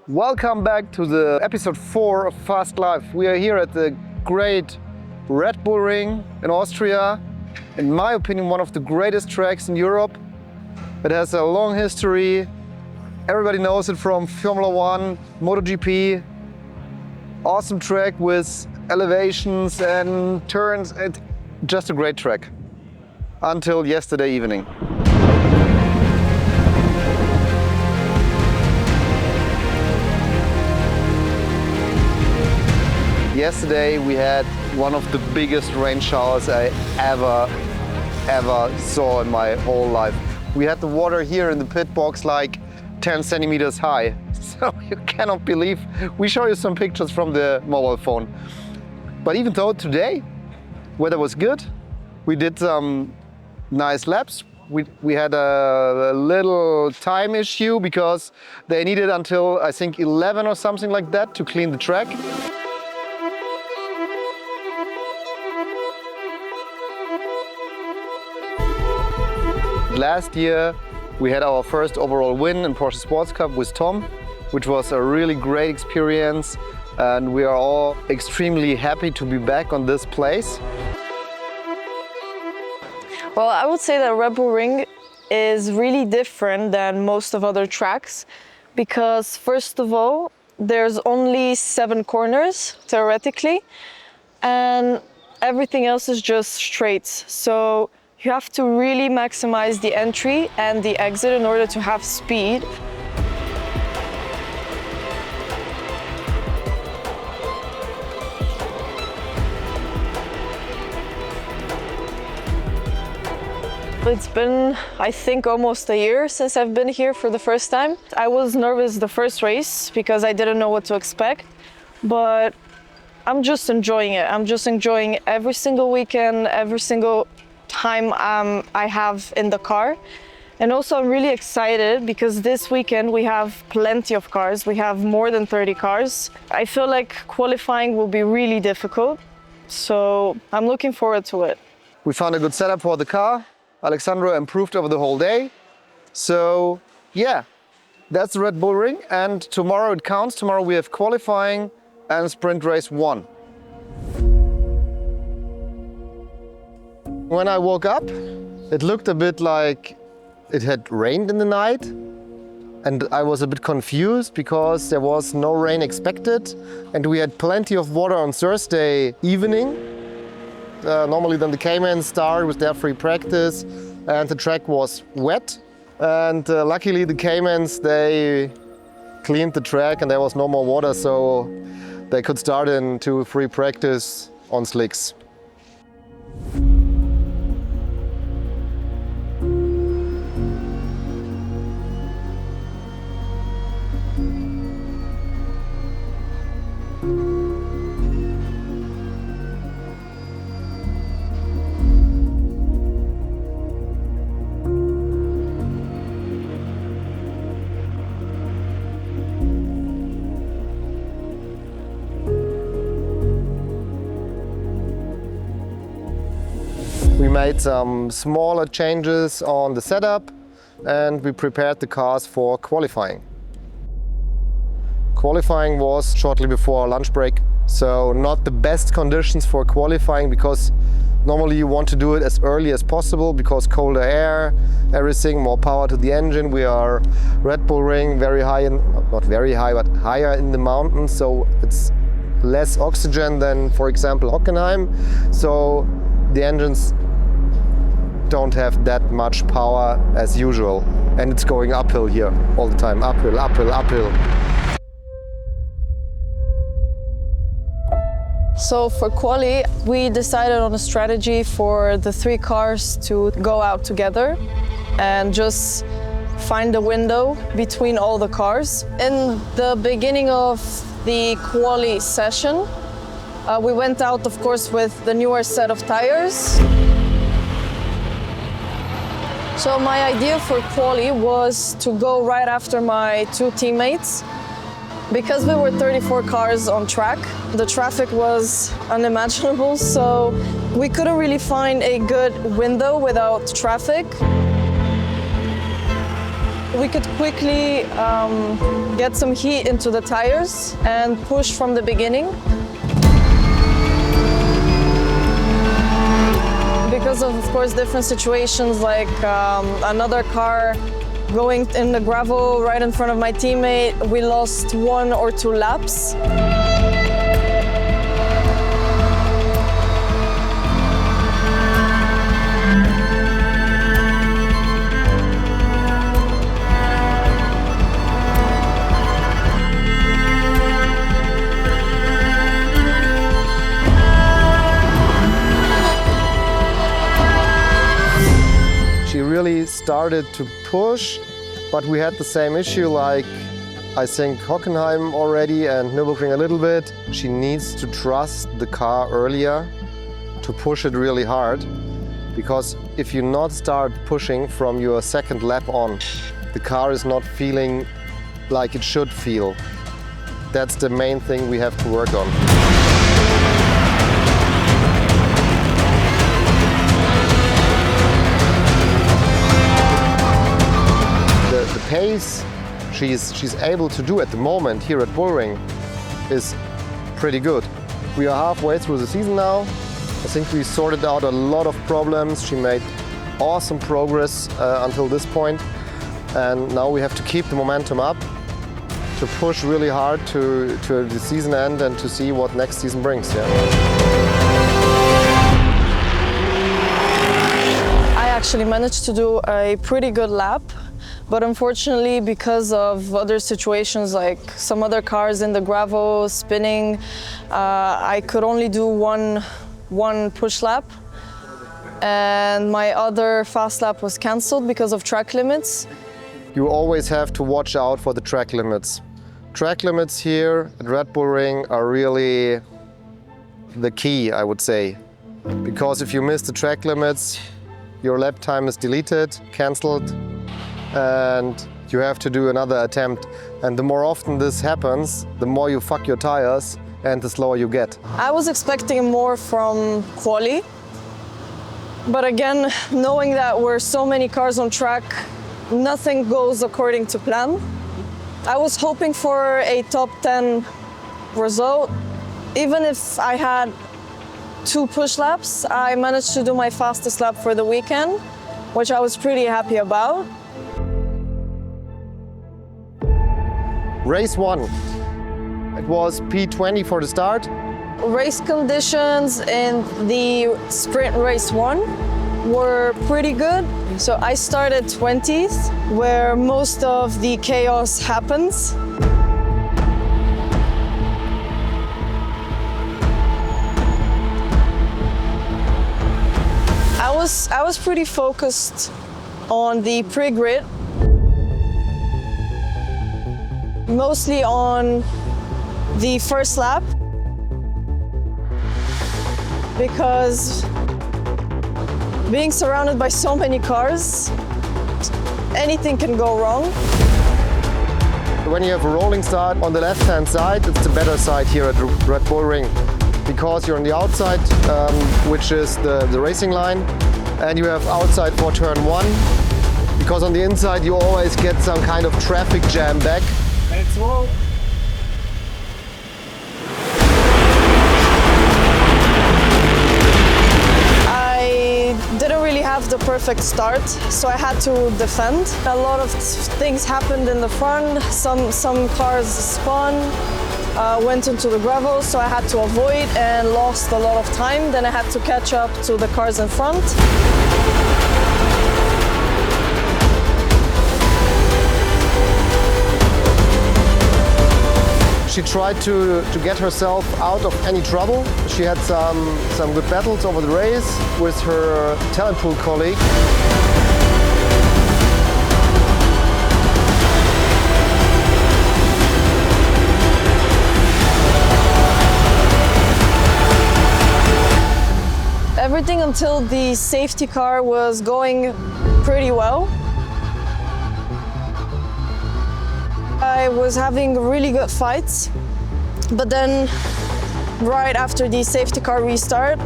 Welcome back to the episode 4 of Fast Life. We are here at the great Red Bull Ring in Austria. In my opinion, one of the greatest tracks in Europe. It has a long history. Everybody knows it from Formula 1, MotoGP. Awesome track with elevations and turns. It's just a great track. Until yesterday evening. Yesterday we had one of the biggest rain showers I ever saw in my whole life. We had the water here in the pit box like 10 centimeters high. So you cannot believe. We show you some pictures from the mobile phone. But even though today weather was good, we did some nice laps. We had a little time issue because they needed until I think 11 or something like that to clean the track. Last year we had our first overall win in Porsche Sportscup with Tom, which was a really great experience, and we are all extremely happy to be back on this place. Well, I would say that Red Bull Ring is really different than most of other tracks because, first of all, there's only 7 corners theoretically, and everything else is just straights. So you have to really maximize the entry and the exit in order to have speed. It's been, I think, almost a year since I've been here for the first time. I was nervous the first race because I didn't know what to expect, but I'm just enjoying it. I'm just enjoying every single weekend, every single time I have in the car. And also I'm really excited because this weekend we have plenty of cars. We have more than 30 cars. I feel like qualifying will be really difficult, so I'm looking forward to it. We found a good setup for the car. Alexandro improved over the whole day. So yeah, that's the Red Bull Ring, and tomorrow it counts. Tomorrow we have qualifying and sprint race 1. When I woke up, it looked a bit like it had rained in the night, and I was a bit confused because there was no rain expected, and we had plenty of water on Thursday evening. Normally then the Caymans start with their free practice, and the track was wet, and luckily the Caymans, they cleaned the track and there was no more water, so they could start into free practice on slicks. We made some smaller changes on the setup and we prepared the cars for qualifying. Qualifying was shortly before our lunch break, so not the best conditions for qualifying because normally you want to do it as early as possible because colder air, everything, more power to the engine. We are Red Bull Ring, very high, not very high, but higher in the mountains, so it's less oxygen than, for example, Hockenheim. So the engines don't have that much power as usual, and it's going uphill here all the time, uphill, uphill, uphill. So for quali, we decided on a strategy for the 3 cars to go out together and just find a window between all the cars. In the beginning of the quali session, we went out, of course, with the newer set of tires. So my idea for quali was to go right after my 2 teammates. Because we were 34 cars on track, the traffic was unimaginable, so we couldn't really find a good window without traffic. We could quickly get some heat into the tires and push from the beginning. Because of course, different situations like another car going in the gravel right in front of my teammate, we lost 1 or 2 laps. She really started to push, but we had the same issue like I think Hockenheim already and Nürburgring a little bit. She needs to trust the car earlier to push it really hard, because if you not start pushing from your second lap on, the car is not feeling like it should feel. That's the main thing we have to work on. The pace she's able to do at the moment here at Bullring is pretty good. We are halfway through the season now. I think we sorted out a lot of problems. She made awesome progress until this point, and now we have to keep the momentum up to push really hard to the season end and to see what next season brings. Yeah. I actually managed to do a pretty good lap. But unfortunately, because of other situations like some other cars in the gravel spinning, I could only do one push lap. And my other fast lap was cancelled because of track limits. You always have to watch out for the track limits. Track limits here at Red Bull Ring are really the key, I would say. Because if you miss the track limits, your lap time is deleted, cancelled, and you have to do another attempt. And the more often this happens, the more you fuck your tires and the slower you get. I was expecting more from quali, but again, knowing that we're so many cars on track, nothing goes according to plan. I was hoping for a top 10 result. Even if I had 2 push laps, I managed to do my fastest lap for the weekend, which I was pretty happy about. Race 1. It was P20 for the start. Race conditions in the sprint race 1 were pretty good. So I started 20th, where most of the chaos happens. I was pretty focused on the pre-grid, mostly on the first lap, because being surrounded by so many cars, anything can go wrong. When you have a rolling start on the left-hand side, it's the better side here at Red Bull Ring, because you're on the outside, which is the racing line, and you have outside for turn 1, because on the inside you always get some kind of traffic jam back. Let's roll. I didn't really have the perfect start, so I had to defend. A lot of things happened in the front. Some cars spun, went into the gravel, so I had to avoid and lost a lot of time. Then I had to catch up to the cars in front. She tried to get herself out of any trouble. She had some good battles over the race with her talent pool colleague. Everything until the safety car was going pretty well. I was having really good fights, but then right after the safety car restart,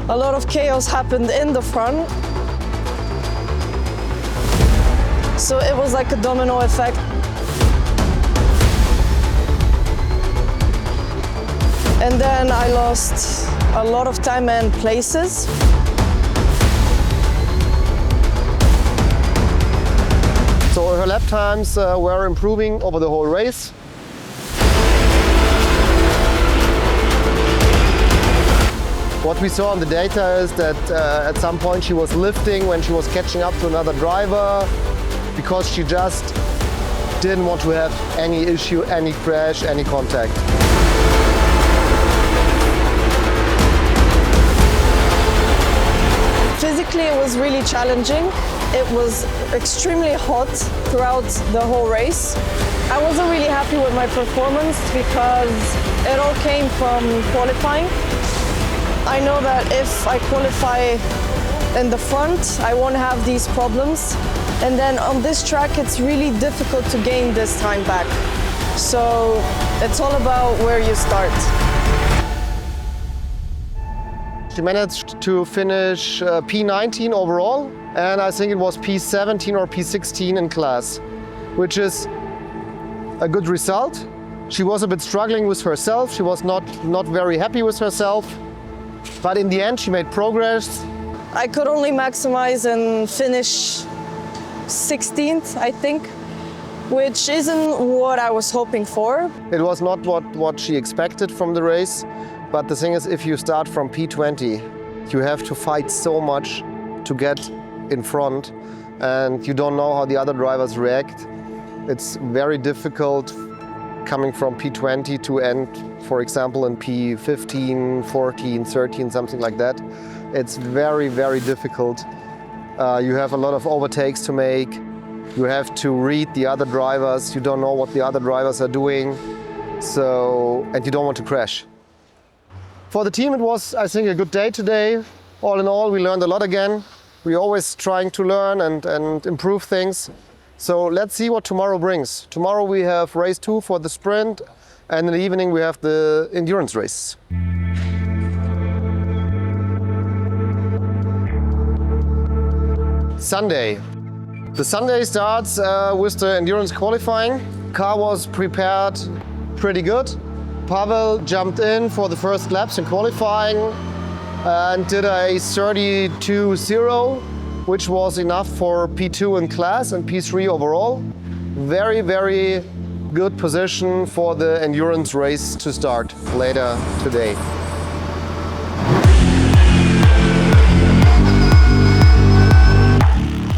a lot of chaos happened in the front. So it was like a domino effect. then I lost a lot of time and places. So her lap times were improving over the whole race. What we saw on the data is that at some point she was lifting when she was catching up to another driver because she just didn't want to have any issue, any crash, any contact. Physically, it was really challenging. It was extremely hot throughout the whole race. I wasn't really happy with my performance because it all came from qualifying. I know that if I qualify in the front, I won't have these problems. And then on this track, it's really difficult to gain this time back. So it's all about where you start. She managed to finish P19 overall, and I think it was P17 or P16 in class, which is a good result. She was a bit struggling with herself. She was not very happy with herself, but in the end she made progress. I could only maximize and finish 16th, I think, which isn't what I was hoping for. It was not what she expected from the race, but the thing is, if you start from P20, you have to fight so much to get in front, and you don't know how the other drivers react. It's very difficult coming from P20 to end, for example, in P15, 14, 13, something like that. It's very, very difficult. You have a lot of overtakes to make. You have to read the other drivers. You don't know what the other drivers are doing. And you don't want to crash. For the team, it was, I think, a good day today. All in all, we learned a lot again. We're always trying to learn and improve things. So let's see what tomorrow brings. Tomorrow we have race 2 for the sprint, and in the evening we have the endurance race. Sunday. The Sunday starts with the endurance qualifying. Car was prepared pretty good. Pavel jumped in for the first laps in qualifying and did a 32.0, which was enough for P2 in class and P3 overall. Very, very good position for the endurance race to start later today.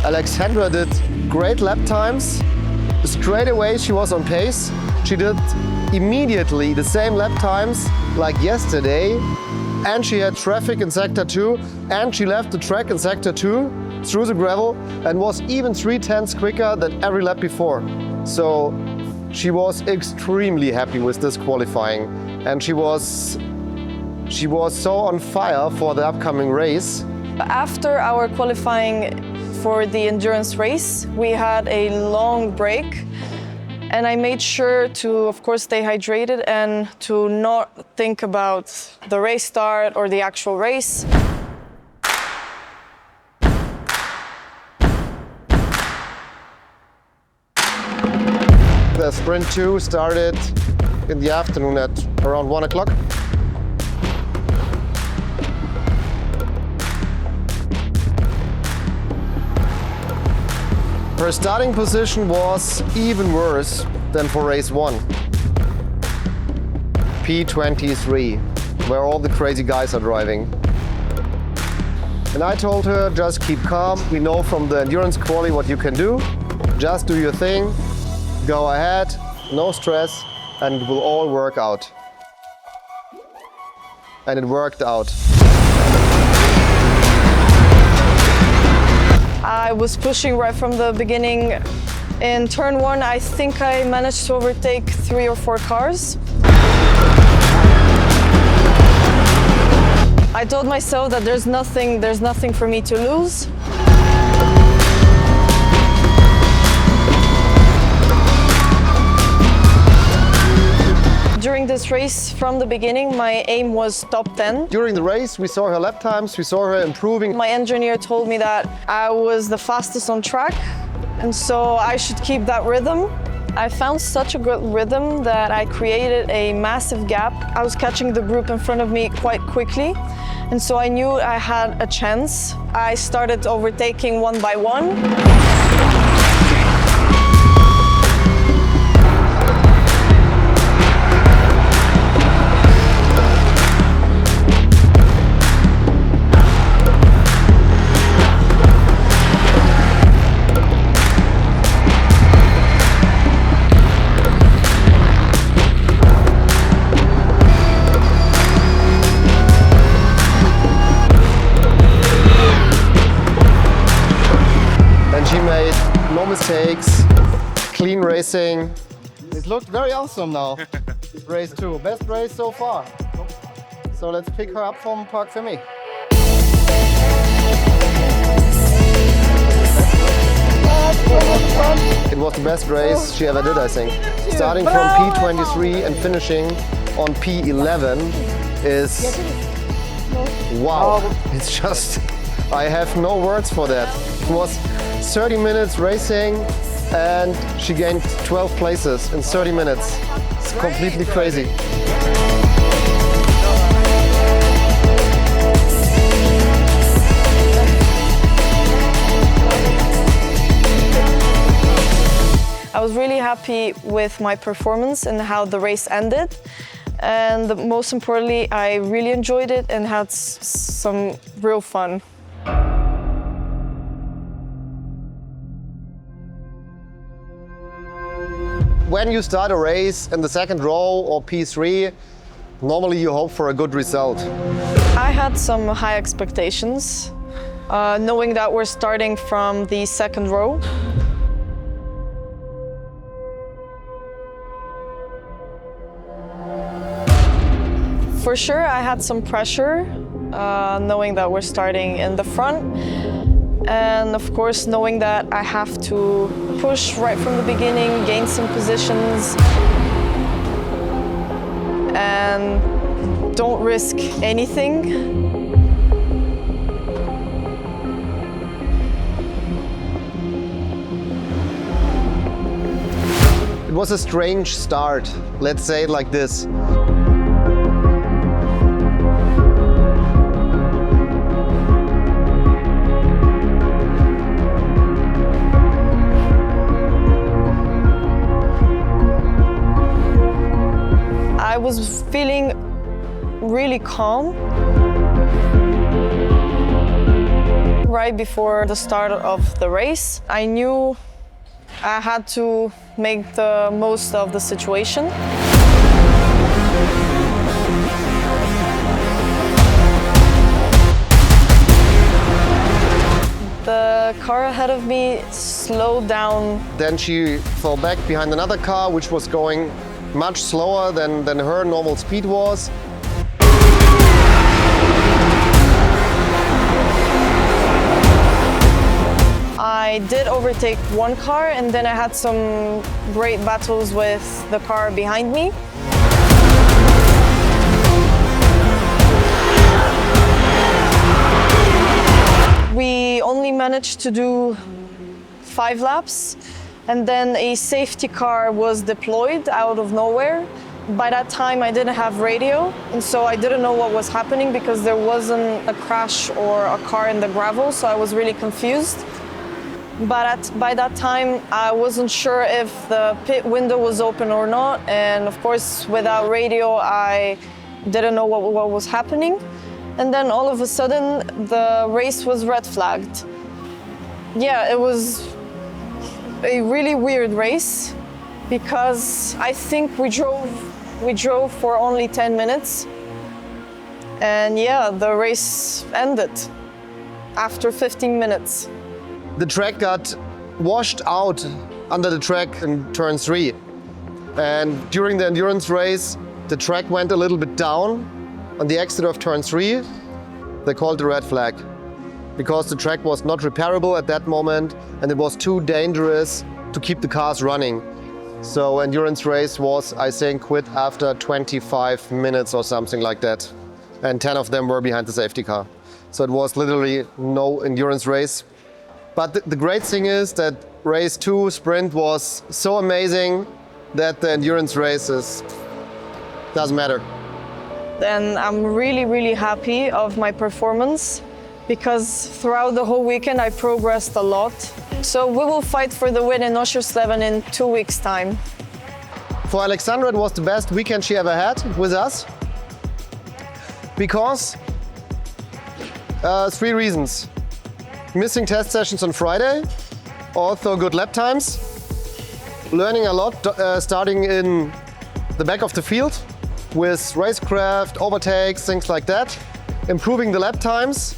Alexandra did great lap times. Straight away she was on pace. She did immediately the same lap times like yesterday, and she had traffic in sector 2, and she left the track in sector 2 through the gravel and was even 3/10 quicker than every lap before. So she was extremely happy with this qualifying, and she was so on fire for the upcoming race. After our qualifying for the endurance race, we had a long break, and I made sure to, of course, stay hydrated and to not think about the race start or the actual race. The sprint 2 started in the afternoon at around 1 o'clock. Her starting position was even worse than for race 1. P23, where all the crazy guys are driving. And I told her, just keep calm. We know from the endurance quali what you can do. Just do your thing, go ahead, no stress, and it will all work out. And it worked out. I was pushing right from the beginning. In turn 1, I think I managed to overtake 3 or 4 cars. I told myself that there's nothing for me to lose. During this race, from the beginning, my aim was top 10. During the race, we saw her lap times, we saw her improving. My engineer told me that I was the fastest on track, and so I should keep that rhythm. I found such a good rhythm that I created a massive gap. I was catching the group in front of me quite quickly, and so I knew I had a chance. I started overtaking one by one. Mistakes, clean racing. It looked very awesome now. Race 2, best race so far. So let's pick her up from Park for me. It was the best race she ever did, I think. Starting from P23 and finishing on P11 is wow. It's just, I have no words for that. It was 30 minutes racing and she gained 12 places in 30 minutes. It's completely crazy. I was really happy with my performance and how the race ended. And most importantly, I really enjoyed it and had some real fun. When you start a race in the second row or P3, normally you hope for a good result. I had some high expectations, knowing that we're starting from the second row. For sure, I had some pressure, knowing that we're starting in the front. And of course, knowing that I have to push right from the beginning, gain some positions, and don't risk anything. It was a strange start, let's say it like this. I was feeling really calm right before the start of the race. I knew I had to make the most of the situation. The car ahead of me slowed down. Then she fell back behind another car which was going much slower than her normal speed was. I did overtake one car and then I had some great battles with the car behind me. We only managed to do 5 laps. And then a safety car was deployed out of nowhere. By that time, I didn't have radio, and so I didn't know what was happening because there wasn't a crash or a car in the gravel, so I was really confused. But by that time, I wasn't sure if the pit window was open or not, and of course, without radio, I didn't know what was happening. And then all of a sudden, the race was red flagged. Yeah, it was a really weird race because I think we drove for only 10 minutes. And yeah, the race ended after 15 minutes. The track got washed out under the track in turn 3. And during the endurance race, the track went a little bit down on the exit of turn 3. They called the red flag because the track was not repairable at that moment and it was too dangerous to keep the cars running. So endurance race was, I think, quit after 25 minutes or something like that. And 10 of them were behind the safety car. So it was literally no endurance race. But the great thing is that race 2 sprint was so amazing that the endurance races doesn't matter. And I'm really, really happy of my performance because throughout the whole weekend I progressed a lot. So we will fight for the win in Oschersleben in 2 weeks' time. For Alexandra, it was the best weekend she ever had with us because 3 reasons. Missing test sessions on Friday, also good lap times, learning a lot starting in the back of the field with racecraft, overtakes, things like that, improving the lap times,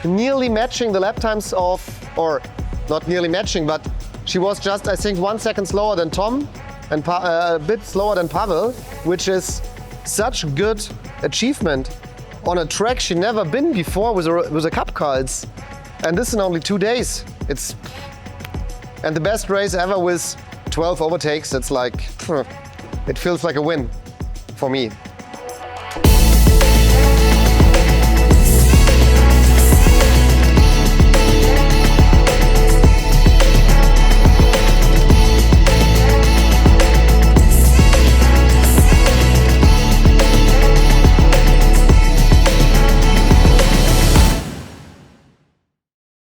nearly matching the lap times of, or not nearly matching, but she was just, I think, 1 second slower than Tom and a bit slower than Pavel, which is such good achievement on a track she never been before with a cup car. And this in only 2 days. And the best race ever with 12 overtakes. It's like, it feels like a win for me.